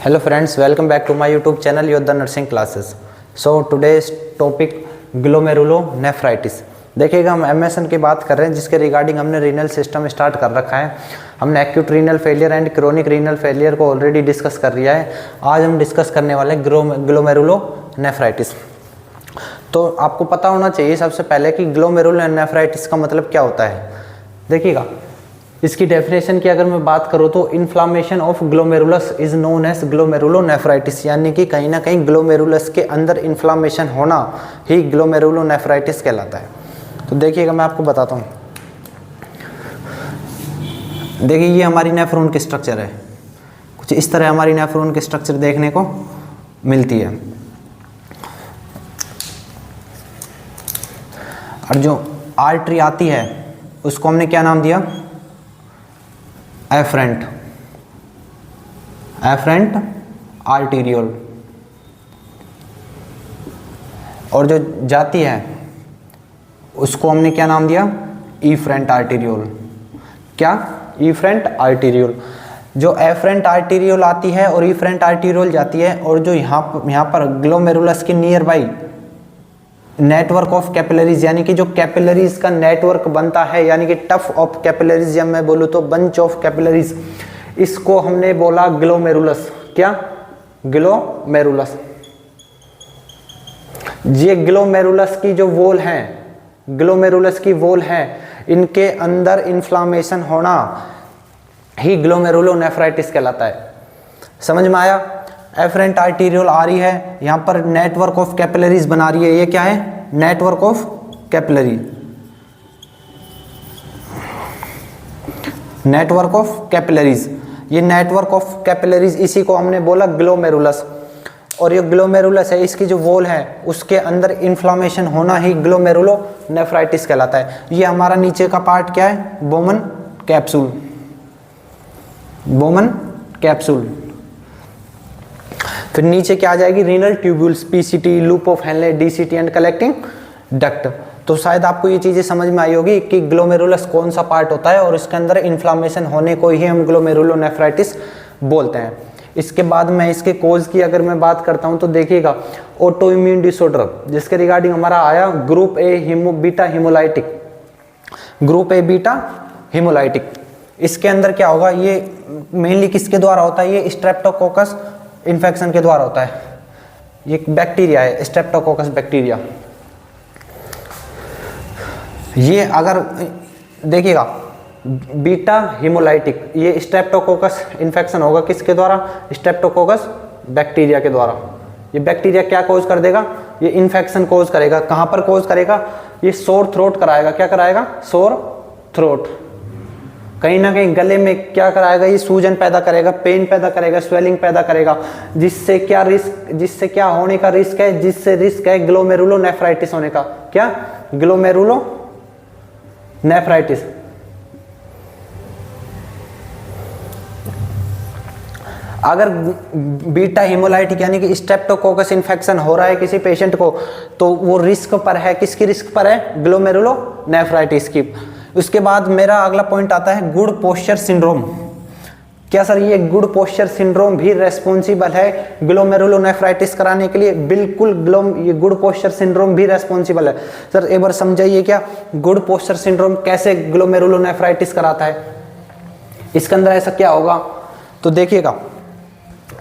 Hello friends, welcome back to my YouTube channel Yoddha Nursing Classes. So today's topic glomerulonephritis. देखिएगा हम MSN की बात कर रहे हैं जिसके रिगार्डिंग हमने रीनल सिस्टम स्टार्ट कर रखा है। हमने acute renal failure and chronic renal failure को ऑलरेडी डिस्कस कर लिया है। आज हम डिस्कस करने वाले हैं ग्लोमेरुलोनेफ्राइटिस। तो आपको पता होना चाहिए सबसे पहले कि ग्लोमेरुलोनेफ्राइटिस का मतलब क्या होता है। देखिएगा इसकी डेफिनेशन की अगर मैं बात करूँ तो inflammation of glomerulus is known as glomerulonephritis, यानी कि कहीं ना कहीं ग्लोमेरुलस के अंदर इन्फ्लामेशन होना ही ग्लोमेरुलोनेफ्राइटिस कहलाता है। तो देखिएगा मैं आपको बताता हूँ। देखिए ये हमारी नेफ्रॉन की स्ट्रक्चर है, कुछ इस तरह हमारी नेफ्रॉन की स्ट्रक्चर देखने को मिलती है। और जो आर्टरी आती है उसको हमने क्या नाम दिया, एफरेंट आर्टीरियोल। और जो जाती है उसको हमने क्या नाम दिया, इफरेंट आर्टीरियोल। क्या, इफरेंट आर्टीरियोल। जो एफरेंट आर्टीरियोल आती है और इफरेंट आर्टीरियोल जाती है, और जो यहाँ पर ग्लोमेरुलस के near by network of capillaries, यानी कि जो कैपिलरीज का नेटवर्क बनता है, यानी कि टफ ऑफ कैपिलरीज, जब मैं बोलूँ तो बंच ऑफ कैपिलरीज, इसको हमने बोला ग्लोमेरुलस। क्या, ग्लोमेरुलस। ये ग्लोमेरुलस की जो वॉल है, ग्लोमेरुलस की वॉल है, इनके अंदर इन्फ्लामेशन होना ही ग्लोमेरुलोनेफ्राइटिस कहलाता है। समझ में आया। एफरेंट आर्टीरियोल आ रही है, यहाँ पर नेटवर्क ऑफ कैपिलरीज बना रही है। ये क्या है, network of capillary, network of capillaries. ये नेटवर्क ऑफ कैपिलरीज, इसी को हमने बोला ग्लोमेरुलस। और ये ग्लोमेरुलस है, इसकी जो वॉल है उसके अंदर इन्फ्लामेशन होना ही ग्लोमेरुलोनेफ्राइटिस कहलाता है। ये हमारा नीचे का पार्ट क्या है, बोमन कैप्सूल, बोमन कैप्सूल। फिर नीचे क्या आ जाएगी, renal tubules, PCT, loop of Henle, DCT and collecting duct. तो शायद आपको ये चीजें समझ में आई होगी कि ग्लोमेरुलस कौन सा पार्ट होता है और इसके अंदर इन्फ्लामेशन होने को ही हम ग्लोमेरुलोनेफ्राइटिस बोलते हैं। इसके बाद में इसके कोज की अगर मैं बात करता हूं तो देखिएगा ऑटो इम्यून डिसऑर्डर, जिसके रिगार्डिंग हमारा आया group A beta haemolytic, group A beta haemolytic. इसके अंदर क्या होगा, ये मेनली किसके द्वारा होता है, ये स्ट्रेप्टोकोकस इन्फेक्शन के द्वारा होता है। ये बैक्टीरिया है, स्ट्रेप्टोकोकस बैक्टीरिया। ये अगर देखिएगा बीटा हिमोलाइटिक, ये स्ट्रेप्टोकोकस इन्फेक्शन होगा किसके द्वारा, स्ट्रेप्टोकोकस बैक्टीरिया के द्वारा। ये बैक्टीरिया क्या कोज कर देगा, ये इन्फेक्शन कोज करेगा। कहां पर कोज करेगा, ये सोर थ्रोट कराएगा। क्या कराएगा, सोर थ्रोट। कहीं ना कहीं गले में क्या कराएगा, ये सूजन पैदा करेगा, पेन पैदा करेगा, स्वेलिंग पैदा करेगा, जिससे क्या रिस्क, जिससे क्या होने का रिस्क है, जिससे रिस्क है ग्लोमेरुलोनेफ्राइटिस होने का। क्या, ग्लोमेरुलोनेफ्राइटिस। अगर बीटा हिमोलाइटिक यानी कि स्ट्रेप्टोकोकस इन्फेक्शन हो रहा है किसी पेशेंट को, तो वो रिस्क पर है, किसकी रिस्क पर है, ग्लोमेरुलोनेफ्राइटिस की। उसके बाद मेरा अगला पॉइंट आता है गुड पोस्चर सिंड्रोम। क्या सर ये गुड पोस्चर सिंड्रोम भी रेस्पॉन्सिबल है ग्लोमेरुलोनेफ्राइटिस कराने के लिए? बिल्कुल, ये गुड पोस्चर सिंड्रोम भी रेस्पॉन्सिबल है। सर एक बार समझाइए, क्या गुड पोस्चर सिंड्रोम कैसे ग्लोमेरुलोनेफ्राइटिस कराता है, इसके अंदर ऐसा क्या होगा? तो देखिएगा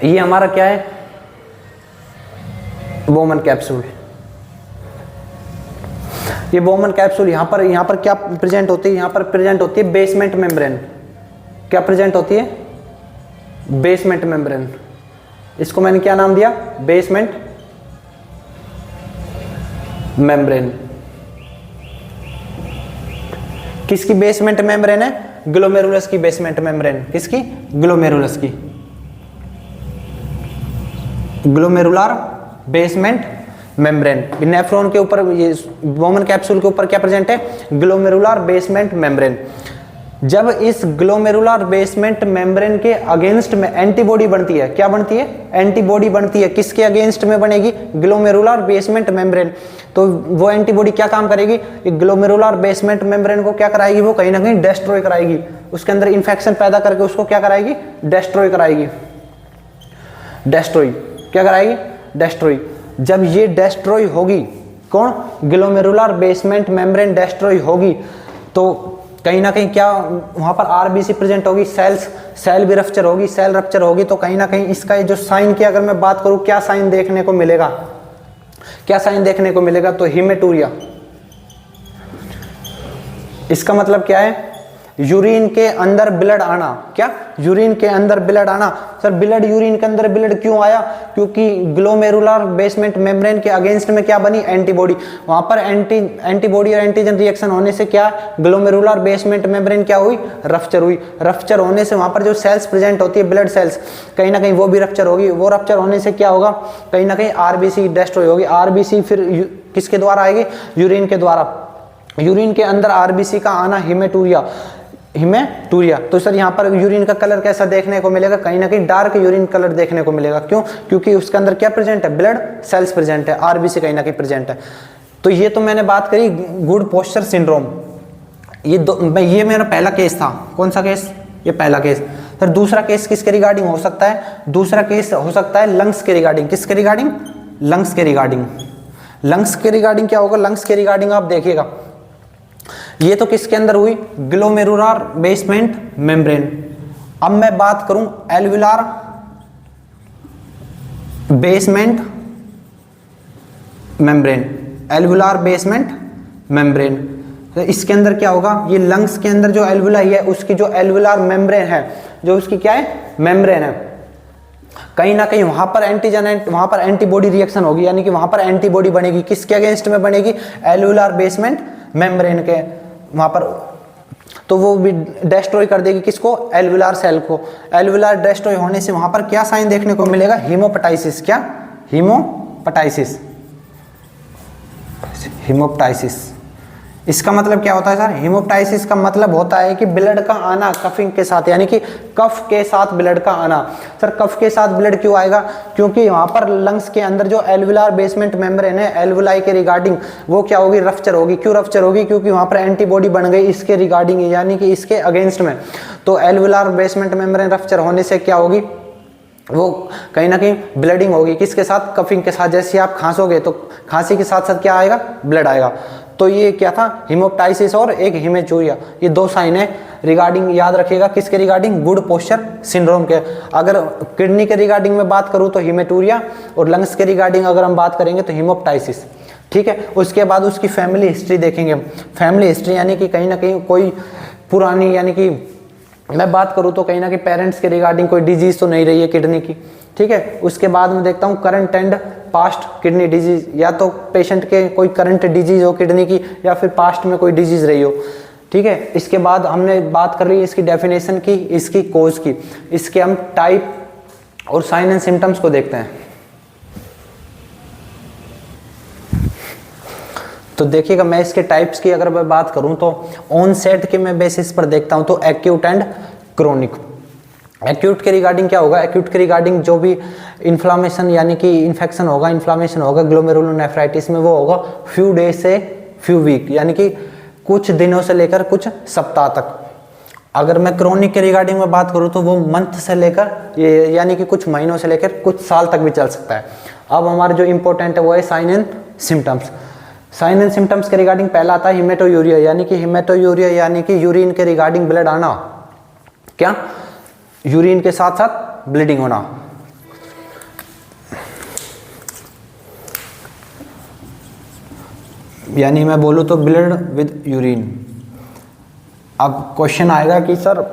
ये हमारा क्या है, बोमन कैप्सूल। ये बोमन कैप्सूल यहाँ पर क्या प्रेजेंट होती है, यहाँ पर प्रेजेंट होती है बेसमेंट मेम्ब्रेन। क्या प्रेजेंट होती है, बेसमेंट मेम्ब्रेन। इसको मैंने क्या नाम दिया, बेसमेंट मेम्ब्रेन। किसकी बेसमेंट मेम्ब्रेन है, ग्लोमेरुलस की बेसमेंट मेम्ब्रेन। किसकी, ग्लोमेरुलस की, ग्लोमेरुलर बेसमेंट मेम्ब्रेन। नेफ्रॉन के ऊपर, ये बोमन कैप्सूल के ऊपर क्या प्रेजेंट है, ग्लोमेरुलर बेसमेंट मेम्ब्रेन। जब इस ग्लोमेरुलर बेसमेंट मेम्ब्रेन के अगेंस्ट में एंटीबॉडी बनती है, क्या बनती है, एंटीबॉडी बनती है। किसके अगेंस्ट में बनेगी, ग्लोमेरुलर बेसमेंट मेम्ब्रेन। तो वो एंटीबॉडी क्या काम करेगी, ग्लोमेरुलर बेसमेंट मेम्ब्रेन को क्या कराएगी, वो कहीं ना कहीं डिस्ट्रॉय कराएगी, उसके अंदर इंफेक्शन पैदा करके उसको क्या कराएगी, डिस्ट्रॉय कराएगी। डेस्ट्रॉय, क्या कराएगी, डेस्ट्रॉय। जब ये डेस्ट्रॉय होगी, कौन, ग्लोमेरुलर बेसमेंट मेम्ब्रेन डेस्ट्रॉय होगी, तो कहीं ना कहीं क्या वहाँ पर आरबीसी प्रेजेंट होगी, सेल भी रप्चर होगी, सेल रप्चर होगी, तो कहीं ना कहीं इसका जो साइन की अगर मैं बात करूँ, क्या साइन देखने को मिलेगा, क्या साइन देखने को मिलेगा, तो हिमेटूरिया। इसका मतलब क्या है, यूरिन के अंदर ब्लड आना। क्या, यूरिन के अंदर ब्लड आना। सर ब्लड, यूरिन के अंदर ब्लड क्यों आया, क्योंकि ग्लोमेरुलर बेसमेंट मेम्ब्रेन के अगेंस्ट में क्या बनी, एंटीबॉडी। वहां पर एंटीबॉडी और एंटीजन रिएक्शन होने से क्या, ग्लोमेरुलर बेसमेंट मेम्ब्रेन क्या हुई, रप्चर हुई। रप्चर होने से वहां पर जो सेल्स प्रेजेंट होती है, ब्लड सेल्स, कहीं ना कहीं वो भी रप्चर होगी। वो रप्चर होने से क्या होगा, कहीं ना कहीं आरबीसी डिस्ट्रॉय होगी। आरबीसी फिर किसके द्वारा आएगी, यूरिन के द्वारा। यूरिन के अंदर आरबीसी का आना, हिमेटूरिया, हिमेटूरिया। तो सर यहाँ पर यूरिन का कलर कैसा देखने को मिलेगा, कहीं ना कहीं डार्क यूरिन कलर देखने को मिलेगा। क्यों, क्योंकि उसके अंदर क्या प्रेजेंट है, ब्लड सेल्स प्रेजेंट है, आरबीसी कहीं ना कहीं प्रेजेंट है। तो ये तो मैंने बात करी गुड पोस्चर सिंड्रोम। ये मेरा पहला केस था। कौन सा केस, ये पहला केस। सर दूसरा केस किसके रिगार्डिंग हो सकता है, दूसरा केस हो सकता है लंग्स के रिगार्डिंग। किसके रिगार्डिंग, लंग्स के रिगार्डिंग। लंग्स के रिगार्डिंग क्या होगा, लंग्स के रिगार्डिंग आप देखिएगा, ये तो किसके अंदर हुई, ग्लोमेरुलर बेसमेंट मेम्ब्रेन। अब मैं बात करूं एल्वुलार बेसमेंट मेम्ब्रेन, एल्वुलार बेसमेंट मेम्ब्रेन। तो इसके अंदर क्या होगा, ये लंग्स के अंदर जो एल्वुलाई है, उसकी जो एल्वुलार मेम्ब्रेन है, जो उसकी क्या है, मेम्ब्रेन है, कहीं ना कहीं वहां पर एंटीजन, वहां पर एंटीबॉडी रिएक्शन होगी, यानी कि वहां पर एंटीबॉडी बनेगी। किसके अगेंस्ट में बनेगी, एल्वुलार बेसमेंट मेम्ब्रेन के वहां पर। तो वो भी डिस्ट्रॉय कर देगी किसको, एल्वुलार सेल को। एल्वुलार डिस्ट्रॉय होने से वहां पर क्या साइन देखने को मिलेगा, हीमोपटाइसिस। क्या, हीमोपटाइसिस, हीमोपटाइसिस। इसका मतलब क्या होता है सर, हीमोपटाइसिस का मतलब होता है कि ब्लड का आना कफिंग के साथ, यानी कि कफ के साथ ब्लड का आना। सर कफ के साथ ब्लड क्यों आएगा, क्योंकि वहां पर लंग्स के अंदर जो एल्वुलार बेसमेंट मेम्ब्रेन है, एल्वुलाई के रिगार्डिंग, वो क्या होगी, रप्चर होगी। क्यों रप्चर होगी, क्योंकि वहां पर एंटीबॉडी बन गई इसके रिगार्डिंग, यानी कि इसके अगेंस्ट में। तो एल्वुलार बेसमेंट मेम्ब्रेन रप्चर होने से क्या होगी, वो कहीं ना कहीं ब्लडिंग होगी। किसके साथ, कफिंग के साथ। जैसे आप खांसोगे तो खांसी के साथ साथ क्या आएगा, ब्लड आएगा। तो ये क्या था, हीमोपटाइसिस और एक हिमेटूरिया, ये दो साइन है रिगार्डिंग, याद रखिएगा किसके रिगार्डिंग, गुड पोस्चर सिंड्रोम के। अगर किडनी के रिगार्डिंग में बात करूं तो हिमेटूरिया, और लंग्स के रिगार्डिंग अगर हम बात करेंगे तो हिमोपटाइसिस। ठीक है, उसके बाद उसकी फैमिली हिस्ट्री देखेंगे। फैमिली हिस्ट्री यानी कि कहीं ना कहीं कोई पुरानी, यानी कि मैं बात करूं तो कहीं ना कहीं पेरेंट्स के रिगार्डिंग कोई डिजीज तो नहीं रही है किडनी की। ठीक है, उसके बाद में देखता हूं current and past kidney disease, या तो पेशेंट के कोई करंट डिजीज हो किडनी की, या फिर पास्ट में कोई डिजीज रही हो। ठीक है, इसके बाद हमने बात कर ली इसकी डेफिनेशन की, इसकी कोज की। इसके हम टाइप और साइन एंड सिम्टम्स को देखते हैं। तो देखिएगा, मैं इसके टाइप्स की अगर मैं बात करूं तो ऑनसेट के मैं बेसिस पर देखता हूं तो एक्यूट एंड क्रोनिक। एक्यूट के रिगार्डिंग क्या होगा, एक्यूट के रिगार्डिंग जो भी इन्फ्लामेशन यानी कि इन्फेक्शन होगा, इन्फ्लामेशन होगा ग्लोमेरुलोनेफ्राइटिस में, वो होगा फ्यू डेज से फ्यू वीक, यानी कि कुछ दिनों से लेकर कुछ सप्ताह तक। अगर मैं क्रोनिक के रिगार्डिंग में बात करूं तो वो मंथ से लेकर यानी कि कुछ महीनों से लेकर कुछ साल तक भी चल सकता है। अब हमारे जो इंपॉर्टेंट है वो है sign and symptoms. Sign and symptoms के रिगार्डिंग पहला आता है हिमेटोयूरिया, यानी कि हिमेटोयूरिया यानी कि यूरिन के रिगार्डिंग ब्लड आना। क्या, यूरिन के साथ साथ ब्लीडिंग होना। यानी मैं बोलूं तो ब्लड विद यूरिन। अब क्वेश्चन आएगा कि सर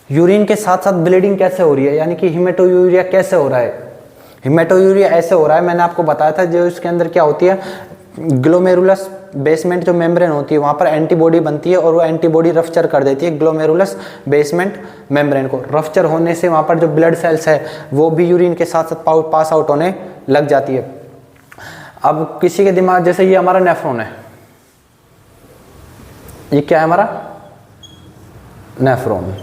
यूरिन के साथ साथ ब्लीडिंग कैसे हो रही है, यानी कि हिमेटोयूरिया कैसे हो रहा है। हिमेटोयूरिया ऐसे हो रहा है, मैंने आपको बताया था, जो इसके अंदर क्या होती है, ग्लोमेरुलस बेसमेंट जो मेम्ब्रेन होती है वहाँ पर एंटीबॉडी बनती है, और वो एंटीबॉडी रफ्चर कर देती है ग्लोमेरुलस बेसमेंट मेम्ब्रेन को। रफ्चर होने से वहाँ पर जो ब्लड सेल्स है वो भी यूरिन के साथ साथ पास आउट होने लग जाती है। अब किसी के दिमाग, जैसे ये हमारा नेफ्रॉन है, ये क्या है हमारा नेफ्रॉन।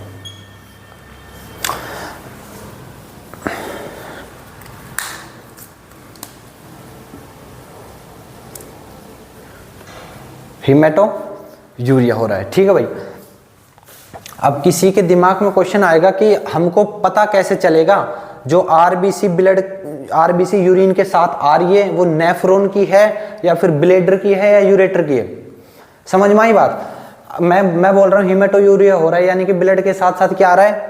हिमेटोयूरिया हो रहा है। ठीक है भाई, अब किसी के दिमाग में क्वेश्चन आएगा कि हमको पता कैसे चलेगा जो आरबीसी ब्लड आरबीसी यूरिन के साथ आ रही है वो नेफ्रॉन की है या फिर ब्लेडर की है या यूरेटर की है? समझ में आई बात? मैं बोल रहा हूँ हीमेटोयूरिया हो रहा है यानी कि ब्लड के साथ साथ क्या आ रहा है?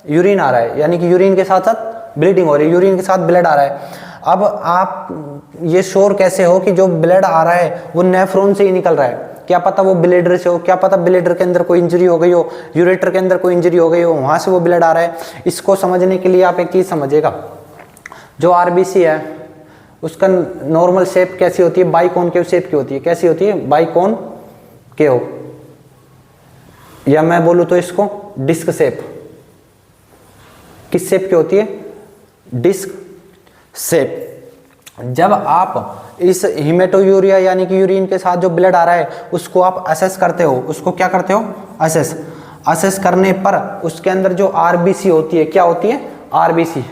यूरिन आ रहा है, यानी कि यूरिन के साथ साथ ब्लीडिंग हो रही है, यूरिन के साथ ब्लड आ रहा है। अब आप ये श्योर कैसे हो कि जो ब्लड आ रहा है वो नेफ्रॉन से ही निकल रहा है? क्या पता वो ब्लेडर से हो, क्या पता ब्लेडर के अंदर कोई इंजरी हो गई हो, यूरेटर के अंदर कोई इंजरी हो गई हो, वहां से वो ब्लड आ रहा है। इसको समझने के लिए आप एक चीज समझिएगा, जो आरबीसी है उसका नॉर्मल शेप कैसी होती है? बाइकॉनकेव शेप की होती है। कैसी होती है? बाइकॉनकेव, या मैं बोलूं तो इसको डिस्क शेप। किस शेप की होती है? Disc shape. जब आप इस हीमेटोयूरिया यानी कि यूरिन के साथ जो ब्लड आ रहा है उसको आप असेस करते हो, उसको क्या करते हो? असेस करने पर उसके अंदर जो आरबीसी होती है, क्या होती है? आरबीसी।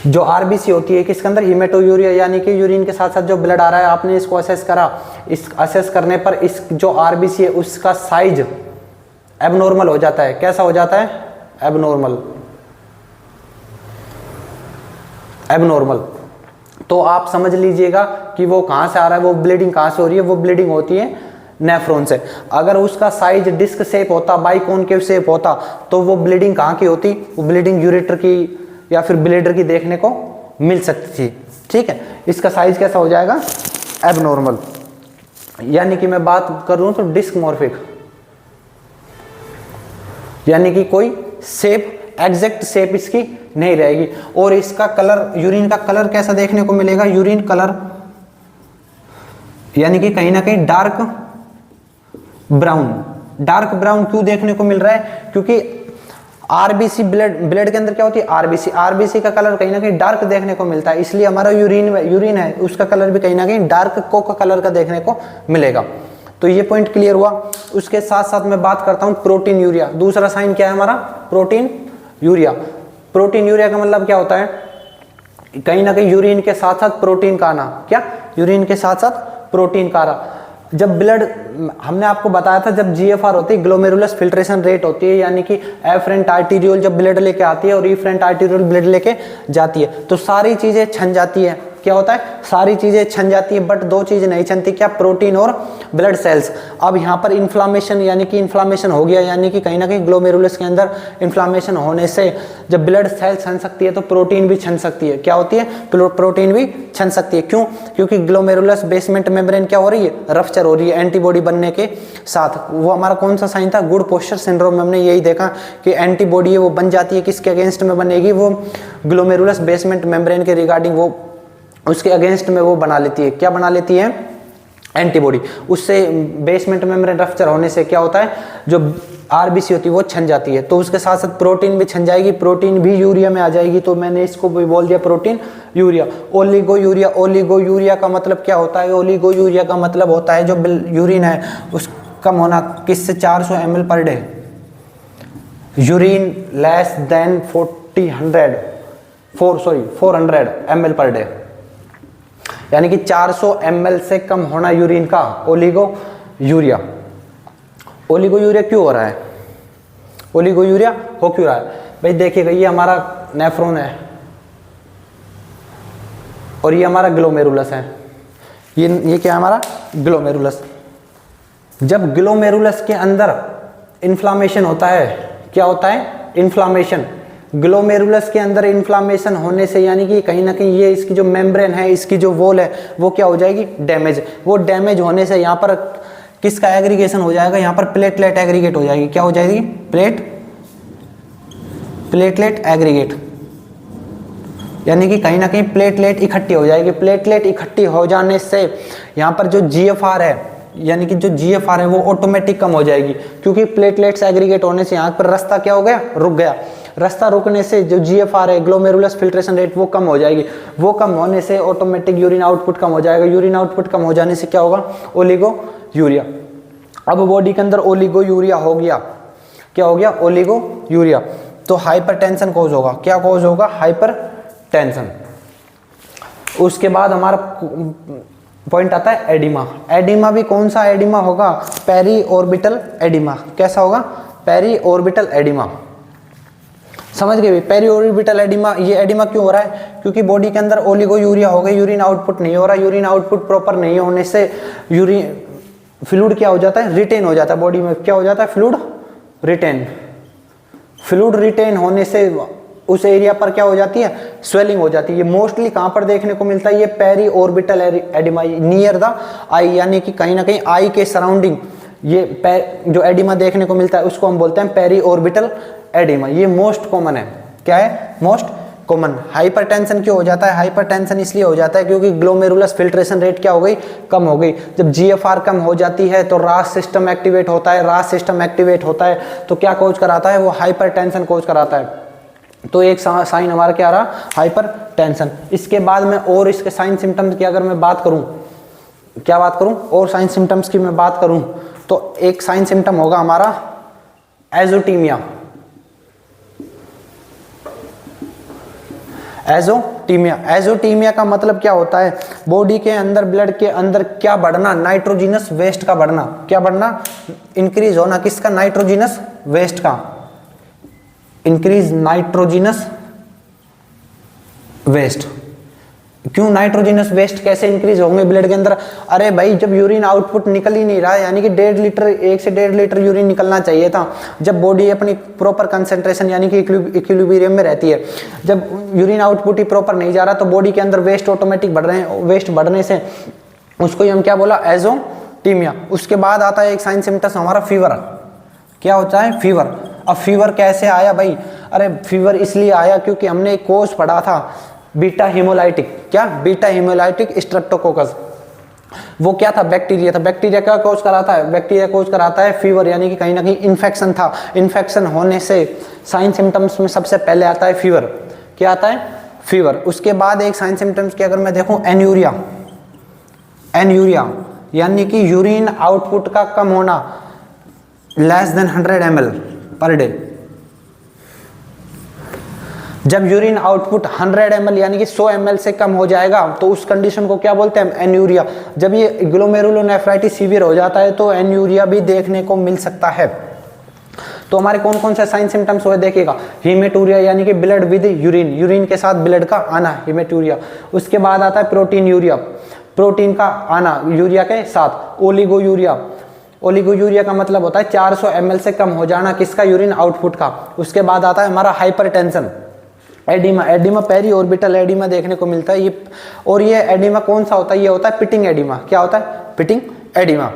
जो आरबीसी होती है किसके अंदर? हीमेटोयूरिया यानी कि यूरिन के साथ साथ जो ब्लड आ रहा है, आपने इसको असेस करा। इस असेस करने पर इस जो आरबीसी है उसका साइज एबनॉर्मल हो जाता है। कैसा हो जाता है? एबनॉर्मल। तो आप समझ लीजिएगा कि वो कहां से आ रहा है, वो ब्लीडिंग कहां से हो रही है? वो ब्लीडिंग होती है नेफ्रॉन से। अगर उसका साइज डिस्क शेप होता, बाइकॉनकेव शेप होता, तो वो ब्लीडिंग कहां की होती? वो ब्लीडिंग यूरेटर की या फिर ब्लेडर की देखने को मिल सकती थी। ठीक है, इसका साइज कैसा हो जाएगा? एबनॉर्मल। यानी कि मैं बात करूं तो डिस्कमॉर्फिक, यानी कि कोई शेप, एग्जैक्ट शेप इसकी नहीं रहेगी। और इसका कलर, यूरिन का कलर कैसा देखने को मिलेगा? यूरिन कलर यानी कि कहीं ना कहीं डार्क ब्राउन। डार्क ब्राउन क्यों देखने को मिल रहा है? क्योंकि आरबीसी ब्लड के अंदर क्या होती है? आरबीसी का कलर कहीं ना कहीं डार्क देखने को मिलता है, इसलिए हमारा यूरिन है उसका कलर भी कहीं ना कहीं डार्क कोका कलर का देखने को मिलेगा। तो ये पॉइंट क्लियर हुआ। उसके साथ साथ मैं बात करता हूं प्रोटीन यूरिया। दूसरा साइन क्या है हमारा? Protein urea. प्रोटीन यूरिया का मतलब क्या होता है? कहीं ना कहीं यूरिन के साथ साथ प्रोटीन का आना। क्या? यूरिन के साथ साथ प्रोटीन का आना। जब ब्लड, हमने आपको बताया था जब जीएफआर होती है, ग्लोमेरुलस फिल्ट्रेशन रेट होती है, यानी कि एफरेंट आर्टीरियोल जब ब्लड लेके आती है और इफरेंट आर्टीरियोल ब्लड लेके जाती है, तो सारी चीजें छन जाती है। क्या होता है? सारी चीजें छन जाती है, बट दो चीजें नहीं छनती। क्या? प्रोटीन और ब्लड सेल्स। अब यहाँ पर इन्फ्लामेशन, यानी कि इन्फ्लामेशन हो गया, यानी कि कहीं ना कहीं ग्लोमेरुलस के अंदर इन्फ्लामेशन होने से जब ब्लड सेल छन सकती है तो प्रोटीन भी छन सकती है। क्या होती है? प्रोटीन भी छन सकती है। क्यों? क्योंकि ग्लोमेरुलस बेसमेंट मेम्ब्रेन क्या हो रही है? रप्चर हो रही है एंटीबॉडी बनने के साथ। वो हमारा कौन सा साइन था? गुड पोस्चर सिंड्रोम में हमने यही देखा कि एंटीबॉडी है वो बन जाती है। किसके अगेंस्ट में बनेगी? वो ग्लोमेरुलस बेसमेंट मेम्ब्रेन के रिगार्डिंग वो उसके अगेंस्ट में वो बना लेती है। क्या बना लेती है? एंटीबॉडी। उससे बेसमेंट मेम्ब्रेन रप्चर होने से क्या होता है? जो आरबीसी होती है वो छन जाती है, तो उसके साथ साथ प्रोटीन भी छन जाएगी, प्रोटीन भी यूरिया में आ जाएगी। तो मैंने इसको भी बोल दिया protein urea. Oligo urea, oligo urea का मतलब क्या होता है? ओलिगो यूरिया का मतलब होता है जो यूरिन है उस कम होना किससे? 400 ml per day. Urine less than 400 ml per day, यानी कि 400 ml से कम होना यूरिन का, ओलिगो यूरिया। ओलिगो यूरिया क्यों हो रहा है? ओलिगो यूरिया हो क्यों रहा है? भाई देखिएगा, ये हमारा नेफ्रॉन है और ये हमारा ग्लोमेरुलस है। ये क्या है? हमारा ग्लोमेरुलस। जब ग्लोमेरुलस के अंदर इन्फ्लामेशन होता है, क्या होता है? इन्फ्लामेशन। ग्लोमेरुलस के अंदर इन्फ्लामेशन होने से, यानी कि कहीं ना कहीं ये इसकी जो मेम्ब्रेन है, इसकी जो वॉल है, वो क्या हो जाएगी? डैमेज। वो डैमेज होने से यहाँ पर किसका एग्रीगेशन हो जाएगा? यहाँ पर प्लेटलेट एग्रीगेट हो जाएगी। क्या हो जाएगी? प्लेटलेट एग्रीगेट, यानी कि कहीं ना कहीं प्लेटलेट इकट्ठी हो जाएगी। प्लेटलेट इकट्ठी हो जाने से यहाँ पर जो जीएफआर है, यानी कि जो जीएफआर है वो ऑटोमेटिक कम हो जाएगी, क्योंकि प्लेटलेट्स एग्रीगेट होने से यहाँ पर रास्ता क्या हो गया? रुक गया। रास्ता रुकने से जो जीएफआर है, ग्लोमेरुलस फिल्ट्रेशन रेट, वो कम हो जाएगी। वो कम होने से ऑटोमेटिक यूरिन आउटपुट कम हो जाएगा। यूरिन आउटपुट कम हो जाने से क्या होगा? Oligo urea. अब बॉडी के अंदर ओलिगो यूरिया हो गया। क्या हो गया? Oligo urea. तो हाइपरटेंशन कॉज होगा। क्या कॉज होगा? हाइपरटेंशन। उसके बाद हमारा पॉइंट आता है एडिमा। एडिमा भी कौन सा एडिमा होगा? Periorbital oedema. कैसा होगा? Periorbital oedema. समझ गए? Periorbital oedema. ये एडिमा क्यों हो रहा है? क्योंकि बॉडी के अंदर ओलिगोयूरिया हो गई, यूरिन आउटपुट नहीं हो रहा। यूरिन आउटपुट प्रॉपर नहीं होने से यूरिन फ्लूइड क्या हो जाता है? रिटेन हो जाता है बॉडी में। क्या हो जाता है? Fluid retain. फ्लूइड रिटेन होने से उस एरिया पर क्या हो जाती है? स्वेलिंग हो जाती है। ये मोस्टली कहां पर देखने को मिलता है? ये periorbital edema near the eye, यानी कि कहीं ना कहीं आई के सराउंडिंग ये जो एडिमा देखने को मिलता है उसको हम बोलते हैं पेरी ऑर्बिटल एडिमा। ये मोस्ट कॉमन है। क्या है? Most common. हाइपरटेंशन क्यों हो जाता है? हाइपरटेंशन इसलिए हो जाता है क्योंकि ग्लोमेरुलस फिल्ट्रेशन रेट क्या हो गई? कम हो गई। जब जीएफआर कम हो जाती है तो रास सिस्टम एक्टिवेट होता है। रास सिस्टम एक्टिवेट होता है तो क्या कॉज कराता है? वो हाइपरटेंशन कॉज कराता है। तो एक साइन हमारा क्या आ रहा? हाइपरटेंशन। इसके बाद में और इसके साइन सिम्टम्स की अगर मैं बात करूं, क्या बात करूं? और साइन सिम्टम्स की मैं बात करूं तो एक साइन सिम्टम होगा हमारा एजोटीमिया। एजोटीमिया। एजोटीमिया का मतलब क्या होता है? बॉडी के अंदर, ब्लड के अंदर क्या बढ़ना? नाइट्रोजिनस वेस्ट का बढ़ना। क्या बढ़ना? इंक्रीज होना। किसका? नाइट्रोजिनस वेस्ट का। Increase nitrogenous waste. क्यों नाइट्रोजिनस वेस्ट कैसे इंक्रीज होंगे ब्लड के अंदर? अरे भाई, जब यूरिन आउटपुट निकल ही नहीं रहा है, यानी कि 1.5 लीटर, 1 से 1.5 लीटर यूरिन निकलना चाहिए था। जब बॉडी अपनी प्रॉपर कंसेंट्रेशन यानी कि इक्विलिब्रियम में रहती है, जब यूरिन आउटपुट ही प्रॉपर नहीं जा रहा तो बॉडी के अंदर वेस्ट ऑटोमेटिक बढ़ रहे हैं। वेस्ट बढ़ने से उसको हम क्या बोला? एजोटीमिया। उसके बाद आता है एक साइन सिम्टम्स हमारा फीवर। क्या होता है? फीवर। अब फीवर कैसे आया भाई? अरे फीवर इसलिए आया क्योंकि हमने एक कोर्स पढ़ा था बीटा हेमोलाइटिक। क्या? Beta haemolytic streptococcus. वो क्या था? बैक्टीरिया था। बैक्टीरिया क्या कोज कराता है? बैक्टीरिया कोज कराता है फीवर, यानी कि कहीं ना कहीं इन्फेक्शन था। इन्फेक्शन होने से साइन सिम्टम्स में सबसे पहले आता है फीवर। क्या आता है? फीवर। उसके बाद एक साइन सिम्टम्स की अगर मैं देखूं, एन्यूरिया। एन्यूरिया यानी कि यूरिन आउटपुट का कम होना, less than 100 ml per day. जब यूरिन आउटपुट 100 ml यानी कि 100 ml से कम हो जाएगा तो उस कंडीशन को क्या बोलते हैं? एन्यूरिया। जब ये ग्लोमेरुलोनेफ्राइटिस सीवियर हो जाता है तो एन्यूरिया भी देखने को मिल सकता है। तो हमारे कौन कौन से साइन सिम्टम्स हुए देखिएगा? हीमेटूरिया यानी कि ब्लड विद यूरिन, यूरिन के साथ ब्लड का आना, हीमेटूरिया। उसके बाद आता है प्रोटीन यूरिया, प्रोटीन का आना यूरिया के साथ। ओलिगोयूरिया। ओलिगोयूरिया का मतलब होता है 400 ml से कम हो जाना किसका? यूरिन आउटपुट का। उसके बाद आता है हमारा hypertension. Oedema. Oedema periorbital oedema देखने को मिलता है। ये और ये एडिमा कौन सा होता है? ये होता है पिटिंग एडिमा। क्या होता है? Pitting oedema.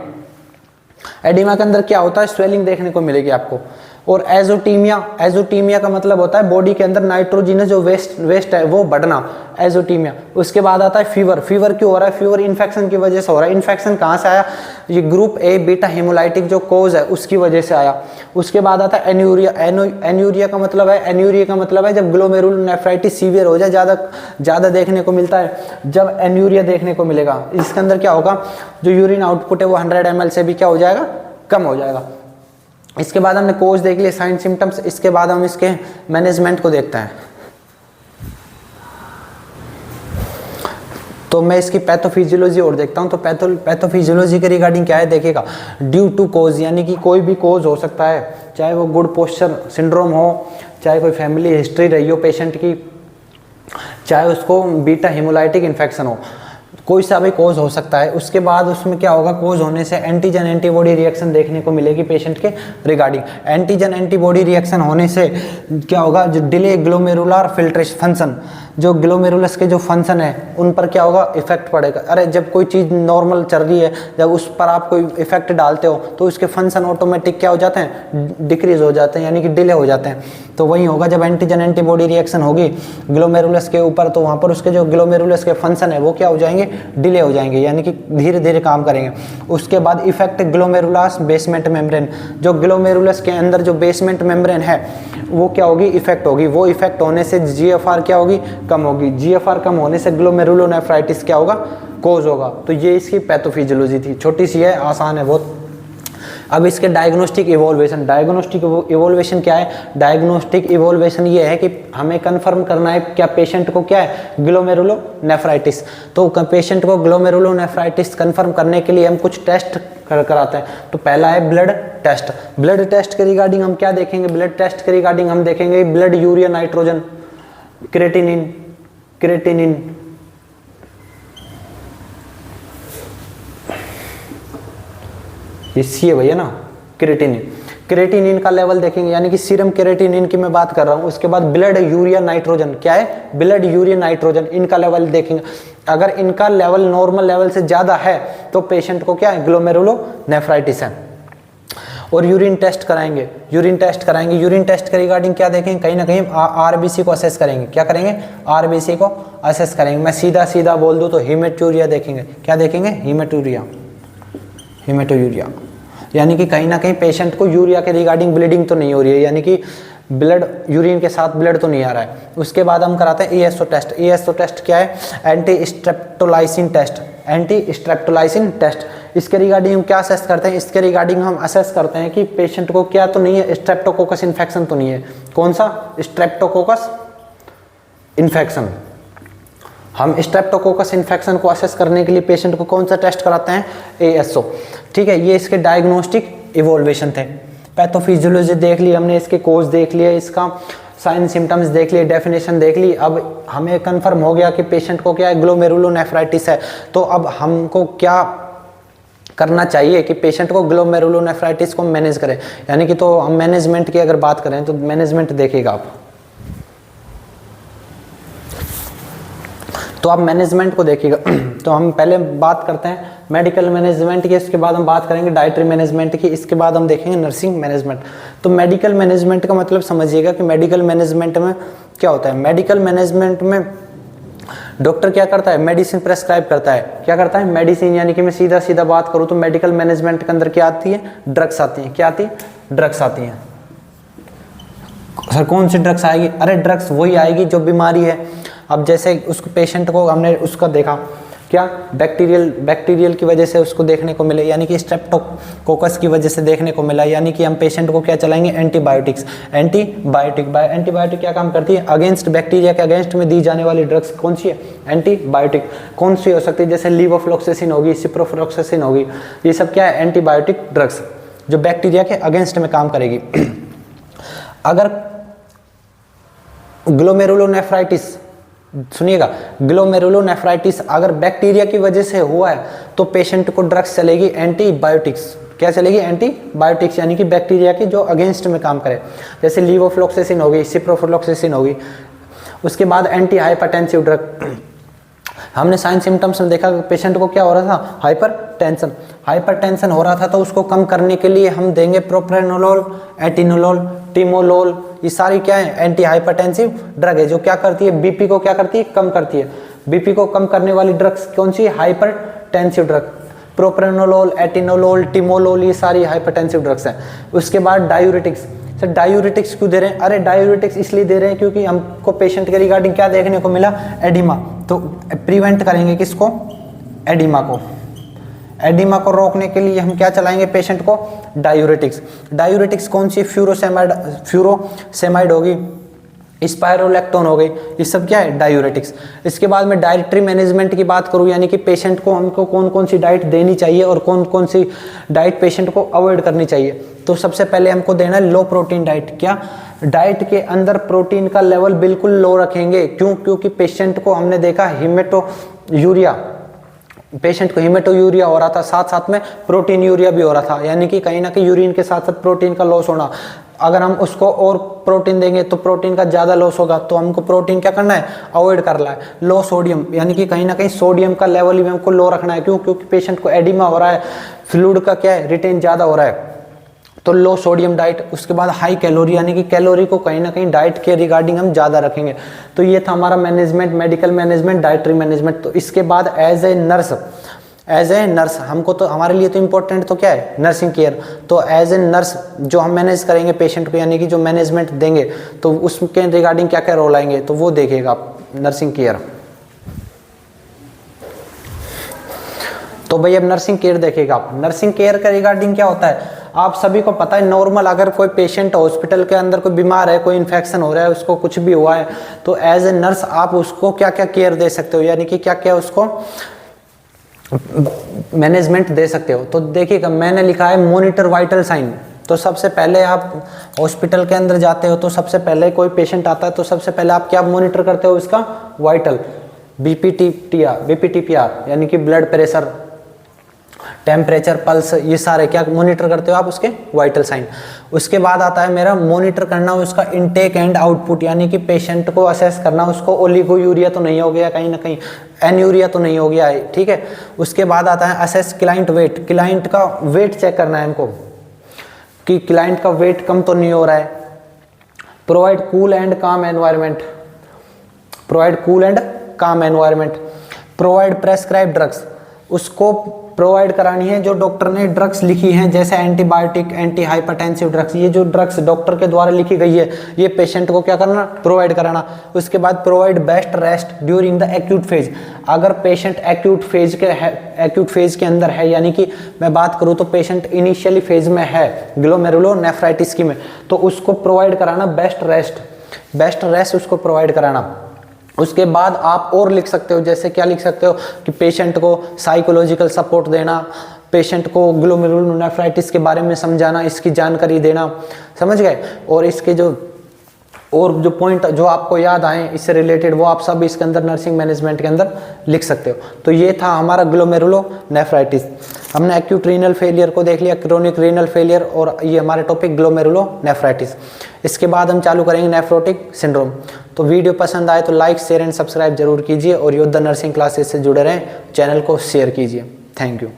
एडिमा के अंदर क्या होता है? स्वेलिंग देखने को मिलेगी आपको। और एजोटीमिया। एजोटीमिया का मतलब होता है बॉडी के अंदर नाइट्रोजिनस जो वेस्ट है वो बढ़ना, एजोटीमिया। उसके बाद आता है फीवर। फीवर क्यों हो रहा है? फीवर इन्फेक्शन की वजह से हो रहा है। इन्फेक्शन कहाँ से आया? ये ग्रुप ए बीटा हेमोलाइटिक जो कोज है उसकी वजह से आया। उसके बाद आता है एन्यूरिया। एन्यूरिया का मतलब है, एन्यूरिया का मतलब है जब ग्लोमेरुलोनेफ्राइटिस सीवियर हो जाए, ज़्यादा देखने को मिलता है जब एन्यूरिया देखने को मिलेगा। इसके अंदर क्या होगा? जो यूरिन आउटपुट है वो 100 ml से भी क्या हो जाएगा? कम हो जाएगा। इसके बाद हमने कोज देख लिए, साइन सिम्टम्स। इसके बाद हम इसके मैनेजमेंट को देखते हैं। तो मैं इसकी पैथोफिजियोलॉजी और देखता हूं। तो पैथोफिजियोलॉजी के रिगार्डिंग क्या है देखिएगा? ड्यू टू कोज यानी कि कोई भी कोज हो सकता है, चाहे वो गुड पोस्चर सिंड्रोम हो, चाहे कोई फैमिली हिस्ट्री रही हो पेशेंट की, चाहे उसको बीटा हेमोलाइटिक इन्फेक्शन हो, कोई सा भी कोज हो सकता है। उसके बाद उसमें क्या होगा? कोज होने से एंटीजन एंटीबॉडी रिएक्शन देखने को मिलेगी पेशेंट के रिगार्डिंग। एंटीजन एंटीबॉडी रिएक्शन होने से क्या होगा? जो डिले ग्लोमेरुलर फिल्ट्रेशन फंक्शन, जो ग्लोमेरुलस के जो फंक्शन है उन पर क्या होगा? इफेक्ट पड़ेगा। अरे जब कोई चीज़ नॉर्मल चल रही है, जब उस पर आप कोई इफेक्ट डालते हो तो उसके फंक्शन ऑटोमेटिक क्या हो जाते हैं? डिक्रीज हो जाते हैं, यानी कि डिले हो जाते हैं। तो वही होगा जब एंटीजन एंटीबॉडी रिएक्शन होगी ग्लोमेरुलस के ऊपर, तो वहाँ पर उसके जो ग्लोमेरुलस के फंक्शन है वो क्या हो जाएंगे? डिले हो जाएंगे, यानी कि धीरे धीरे काम करेंगे। उसके बाद इफेक्ट ग्लोमेरुलस बेसमेंट मेम्ब्रेन, जो ग्लोमेरुलस के अंदर जो बेसमेंट मेम्ब्रेन है वो क्या होगी? इफेक्ट होगी। वो इफेक्ट होने से जीएफआर क्या होगी? कम होगी। जीएफआर कम होने से ग्लोमेरुलोनेफ्राइटिस क्या होगा? कोज होगा। तो ये इसकी पैथोफिजियोलॉजी थी। छोटी सी है, आसान है बहुत। अब इसके डायग्नोस्टिक इवोल्वेशन, डायग्नोस्टिक इवोल्वेशन क्या है? डायग्नोस्टिक इवोल्वेशन ये है कि हमें कंफर्म करना है क्या पेशेंट को क्या है, ग्लोमेरुलोनेफ्राइटिस। तो पेशेंट को ग्लोमेरुलोनेफ्राइटिस कंफर्म करने के लिए हम कुछ टेस्ट कराते हैं। तो पहला है ब्लड टेस्ट। ब्लड टेस्ट के रिगार्डिंग हम क्या देखेंगे? ब्लड टेस्ट के रिगार्डिंग हम देखेंगे ब्लड यूरिया नाइट्रोजन, क्रेटिनिन, ये सी है भैया ना, क्रेटिनिन का लेवल देखेंगे, यानी कि सीरम क्रेटिनिन की मैं बात कर रहा हूं। उसके बाद ब्लड यूरिया नाइट्रोजन, क्या है? ब्लड यूरिया नाइट्रोजन, इनका लेवल देखेंगे। अगर इनका लेवल नॉर्मल लेवल से ज्यादा है तो पेशेंट को क्या है, ग्लोमेरुलोनेफ्राइटिस है। और यूरिन टेस्ट कराएंगे, यूरिन टेस्ट के रिगार्डिंग क्या देखेंगे? कहीं ना कहीं आरबीसी को असेस करेंगे। क्या करेंगे? आरबीसी को असेस करेंगे। मैं सीधा बोल दूं तो हीमेटूरिया देखेंगे। क्या देखेंगे? हीमेटोयूरिया, यानी कि कहीं ना कहीं पेशेंट को यूरिया के रिगार्डिंग ब्लीडिंग तो नहीं हो रही है, यानी कि ब्लड यूरिन के साथ ब्लड तो नहीं आ रहा है। उसके बाद हम कराते हैं ईएसओ टेस्ट। ईएसओ टेस्ट क्या है? Anti streptolysin test. इसके रिगार्डिंग हम क्या असेस करते हैं? इसके रिगार्डिंग हम असेस करते हैं कि पेशेंट को क्या तो नहीं है, स्ट्रेप्टोकोकस इन्फेक्शन तो नहीं है। कौन सा? Streptococcus infection. हम स्ट्रेप्टोकोकस इन्फेक्शन को असेस करने के लिए पेशेंट को कौन सा टेस्ट कराते हैं? एएसओ। ठीक है, ये इसके डायग्नोस्टिक इवोल्वेशन थे। पैथोफिजियोलॉजी देख ली हमने, इसके कोज देख लिए, इसका साइन सिम्टम्स देख लिए, डेफिनेशन देख ली। अब हमें कंफर्म हो गया कि पेशेंट को क्या है, ग्लोमेरुलोनेफ्राइटिस है। तो अब हमको क्या करना चाहिए कि पेशेंट को ग्लोमेरुलोनेफ्राइटिस को मैनेज करें, यानी कि तो हम मैनेजमेंट की अगर बात करें तो मैनेजमेंट देखिएगा आप। तो आप मैनेजमेंट को देखिएगा। तो हम पहले बात करते हैं मेडिकल मैनेजमेंट की, इसके बाद हम बात करेंगे डाइटरी मैनेजमेंट की, इसके बाद हम देखेंगे नर्सिंग मैनेजमेंट। तो मेडिकल मैनेजमेंट का मतलब समझिएगा कि मेडिकल मैनेजमेंट में क्या होता है। मेडिकल मैनेजमेंट में डॉक्टर क्या करता है? मेडिसिन प्रेस्क्राइब करता है। क्या करता है? मेडिसिन, यानी कि मैं सीधा बात करूं तो मेडिकल मैनेजमेंट के अंदर क्या आती है? ड्रग्स आती हैं। क्या आती है? ड्रग्स आती हैं। सर कौन सी ड्रग्स आएगी? अरे ड्रग्स वही आएगी जो बीमारी है। अब जैसे उसको पेशेंट को हमने उसका देखा क्या, बैक्टीरियल की वजह से उसको देखने को मिले, यानी कि स्ट्रेप्टोकोकस की वजह से देखने को मिला, यानी कि हम पेशेंट को क्या चलाएंगे? एंटीबायोटिक्स। एंटीबायोटिक क्या काम करती है? अगेंस्ट बैक्टीरिया के अगेंस्ट में दी जाने वाली ड्रग्स कौन सी है? एंटीबायोटिक। कौन सी हो सकती है? जैसे लीवोफ्लॉक्सासिन होगी, सिप्रोफ्लॉक्सासिन होगी, ये सब क्या है? एंटीबायोटिक ड्रग्स जो बैक्टीरिया के अगेंस्ट में काम करेगी। अगर ग्लोमेरुलोनेफ्राइटिस, सुनिएगा, ग्लोमेरुलोनेफ्राइटिस अगर बैक्टीरिया की वजह से हुआ है तो पेशेंट को ड्रग्स चलेगी एंटीबायोटिक्स। क्या चलेगी? एंटीबायोटिक्स, यानी कि बैक्टीरिया की जो अगेंस्ट में काम करे, जैसे लीवोफ्लॉक्सासिन होगी, सिप्रोफ्लॉक्सासिन होगी। उसके बाद एंटी हाइपरटेंसिव ड्रग। हमने साइन सिम्टम्स में देखा पेशेंट को क्या हो रहा था? हाइपरटेंशन हो रहा था, तो उसको कम करने के लिए हम देंगे प्रोप्रेनोलोल, एटिनोलोल, टिमोलोल। ये सारी क्या है? एंटी हाइपरटेंसिव ड्रग है, जो क्या करती है? बीपी को क्या करती है? कम करती है। बीपी को कम करने वाली ड्रग्स कौन सी? Hypertensive drug. Propranolol, atenolol, timolol, ये सारी हाइपरटेंसिव ड्रग्स हैं। उसके बाद डायूरेटिक्स। सर डायूरेटिक्स क्यों दे रहे हैं? अरे डायूरेटिक्स इसलिए दे रहे हैं क्योंकि हमको पेशेंट के रिगार्डिंग क्या देखने को मिला? एडिमा। तो प्रिवेंट करेंगे किसको? एडिमा को रोकने के लिए हम क्या चलाएंगे पेशेंट को? डायूरेटिक्स कौन सी? फ्यूरोसेमाइड होगी, स्पाइरोलैक्टोन हो गई, ये सब क्या है? डायूरेटिक्स। इसके बाद में डाइटरी मैनेजमेंट की बात करूं, यानी कि पेशेंट को हमको कौन कौन सी डाइट देनी चाहिए और कौन कौन सी डाइट पेशेंट को अवॉइड करनी चाहिए। तो सबसे पहले हमको देना है लो प्रोटीन डाइट। क्या? डाइट के अंदर प्रोटीन का लेवल बिल्कुल लो रखेंगे। क्यों? क्योंकि पेशेंट को हमने देखा पेशेंट को हीमेटोयूरिया हो रहा था, साथ साथ में प्रोटीन यूरिया भी हो रहा था, यानी कि कहीं ना कहीं यूरिन के साथ साथ प्रोटीन का लॉस होना। अगर हम उसको और प्रोटीन देंगे तो प्रोटीन का ज़्यादा लॉस होगा, तो हमको प्रोटीन क्या करना है? अवॉइड करना है। लो सोडियम, यानी कि कहीं ना कहीं सोडियम का लेवल भी हमको लो रखना है। क्यों? क्योंकि पेशेंट को एडिमा हो रहा है, फ्लूइड का क्या है? रिटेन ज़्यादा हो रहा है, तो लो सोडियम डाइट। उसके बाद हाई कैलोरी, यानी कि कैलोरी को कहीं ना कहीं डाइट के रिगार्डिंग हम ज़्यादा रखेंगे। तो ये था हमारा management, medical management, dietary management. तो इसके बाद एज ए नर्स हमको तो हमारे लिए तो इम्पोर्टेंट तो क्या है? Nursing care. तो एज ए नर्स जो हम मैनेज करेंगे पेशेंट को, यानी कि जो मैनेजमेंट देंगे, तो उसके रिगार्डिंग क्या क्या रोल आएंगे, तो वो देखिएगा आप नर्सिंग केयर। तो भाई अब नर्सिंग केयर देखिएगा आप। नर्सिंग केयर का रिगार्डिंग क्या होता है? आप सभी को पता है नॉर्मल अगर कोई पेशेंट हॉस्पिटल के अंदर कोई बीमार है, कोई इन्फेक्शन हो रहा है, उसको कुछ भी हुआ है, तो एज ए नर्स आप उसको क्या क्या केयर दे सकते हो, यानी कि क्या क्या उसको मैनेजमेंट दे सकते हो। तो देखिएगा मैंने लिखा है मॉनिटर वाइटल साइन। तो सबसे पहले आप हॉस्पिटल के अंदर जाते हो तो सबसे पहले कोई पेशेंट आता है तो सबसे पहले आप क्या मॉनिटर करते हो, इसका वाइटल, बीपीटीपीआर यानी कि ब्लड प्रेशर, टेम्परेचर, पल्स, ये सारे क्या मॉनिटर करते हो आप, उसके वाइटल साइन। उसके बाद आता है मेरा मॉनिटर करना उसका इनटेक एंड आउटपुट, यानी कि पेशेंट को असेस करना उसको ओलिगो यूरिया तो नहीं हो गया कहीं ना कहीं, एनयूरिया तो नहीं हो गया है, ठीक है। उसके बाद आता है असेस क्लाइंट वेट, क्लाइंट का वेट चेक करना है हमको कि क्लाइंट का वेट कम तो नहीं हो रहा है। प्रोवाइड कूल एंड काम एनवायरनमेंट, प्रोवाइड कूल एंड काम एनवायरनमेंट। प्रोवाइड प्रेस्क्राइब ड्रग्स, उसको प्रोवाइड करानी है जो डॉक्टर ने ड्रग्स लिखी हैं, जैसे एंटीबायोटिक, एंटी हाइपरटेंसिव ड्रग्स, ये जो ड्रग्स डॉक्टर के द्वारा लिखी गई है ये पेशेंट को क्या करना, प्रोवाइड कराना। उसके बाद provide best rest during the acute phase, अगर पेशेंट एक्यूट फेज के अंदर है, यानी कि मैं बात करूँ तो पेशेंट इनिशियली फेज में है ग्लोमेरुलोनेफ्राइटिस की में, तो उसको प्रोवाइड कराना बेस्ट रेस्ट उसको प्रोवाइड कराना। उसके बाद आप और लिख सकते हो, जैसे क्या लिख सकते हो कि पेशेंट को साइकोलॉजिकल सपोर्ट देना, पेशेंट को ग्लोमेरुलोनेफ्राइटिस के बारे में समझाना, इसकी जानकारी देना, समझ गए। और इसके जो पॉइंट जो आपको याद आए इससे रिलेटेड वो आप सब इसके अंदर नर्सिंग मैनेजमेंट के अंदर लिख सकते हो। तो ये था हमारा ग्लोमेरुलोनेफ्राइटिस। हमने एक्यूट रीनल फेलियर को देख लिया, क्रोनिक रीनल फेलियर, और ये हमारे टॉपिक ग्लोमेरुलोनेफ्राइटिस। इसके बाद हम चालू करेंगे नेफ्रोटिक सिंड्रोम। तो वीडियो पसंद आए तो लाइक, शेयर एंड सब्सक्राइब जरूर कीजिए और योद्धा नर्सिंग क्लासेस से जुड़े रहें, चैनल को शेयर कीजिए। Thank you.